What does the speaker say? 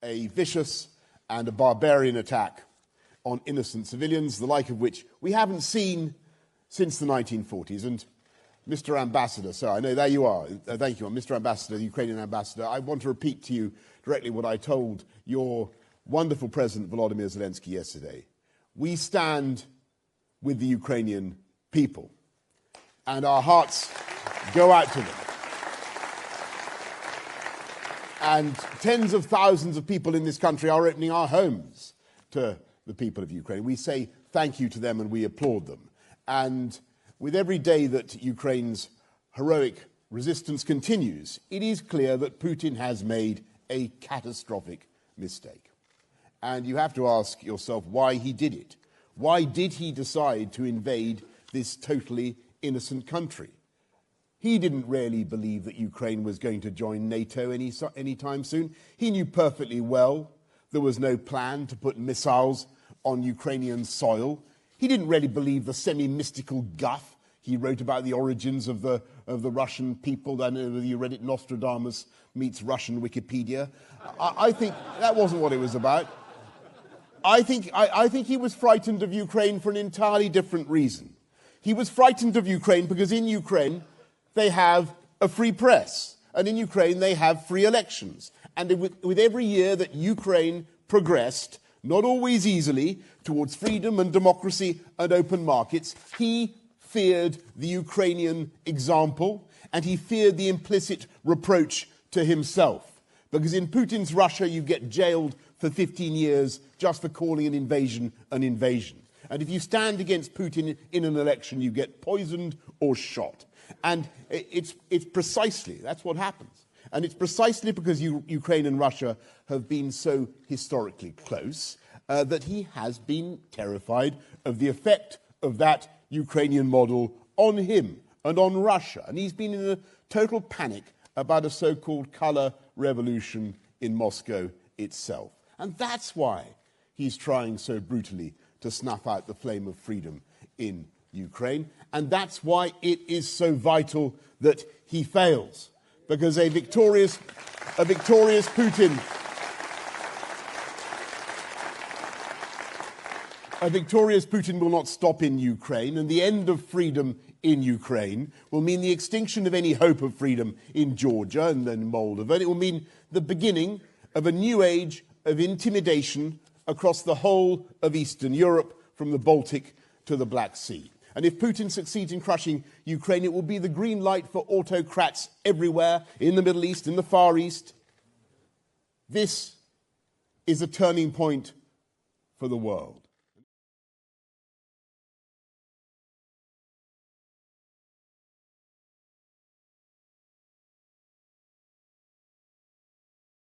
a vicious and a barbarian attack on innocent civilians, the like of which we haven't seen since the 1940s. And Mr. Ambassador, so I know there you are. Thank you, Mr. Ambassador, the Ukrainian Ambassador. I want to repeat to you directly what I told your wonderful President Volodymyr Zelensky yesterday. We stand with the Ukrainian people, and our hearts go out to them. And tens of thousands of people in this country are opening our homes to the people of Ukraine. We say thank you to them and we applaud them. And with every day that Ukraine's heroic resistance continues, it is clear that Putin has made a catastrophic mistake. And you have to ask yourself why he did it. Why did he decide to invade this totally innocent country? He didn't really believe that Ukraine was going to join NATO anytime soon. He knew perfectly well there was no plan to put missiles on Ukrainian soil. He didn't really believe the semi-mystical guff he wrote about the origins of the Russian people. I know whether you read it, Nostradamus meets Russian Wikipedia. I think that wasn't what it was about. I think he was frightened of Ukraine for an entirely different reason. He was frightened of Ukraine because in Ukraine they have a free press, and in Ukraine they have free elections. And with every year that Ukraine progressed, not always easily, towards freedom and democracy and open markets, he feared the Ukrainian example, and he feared the implicit reproach to himself. Because in Putin's Russia, you get jailed for 15 years just for calling an invasion an invasion. And if you stand against Putin in an election, you get poisoned or shot. And it's precisely, that's what happens. And it's precisely because Ukraine and Russia have been so historically close that he has been terrified of the effect of that Ukrainian model on him and on Russia. And he's been in a total panic about a so-called color revolution in Moscow itself. And that's why he's trying so brutally to snuff out the flame of freedom in Ukraine, and that's why it is so vital that he fails, because a victorious Putin will not stop in Ukraine, and the end of freedom in Ukraine will mean the extinction of any hope of freedom in Georgia and then Moldova. And it will mean the beginning of a new age of intimidation across the whole of Eastern Europe, from the Baltic to the Black Sea. And if Putin succeeds in crushing Ukraine, it will be the green light for autocrats everywhere, in the Middle East, in the Far East. This is a turning point for the world.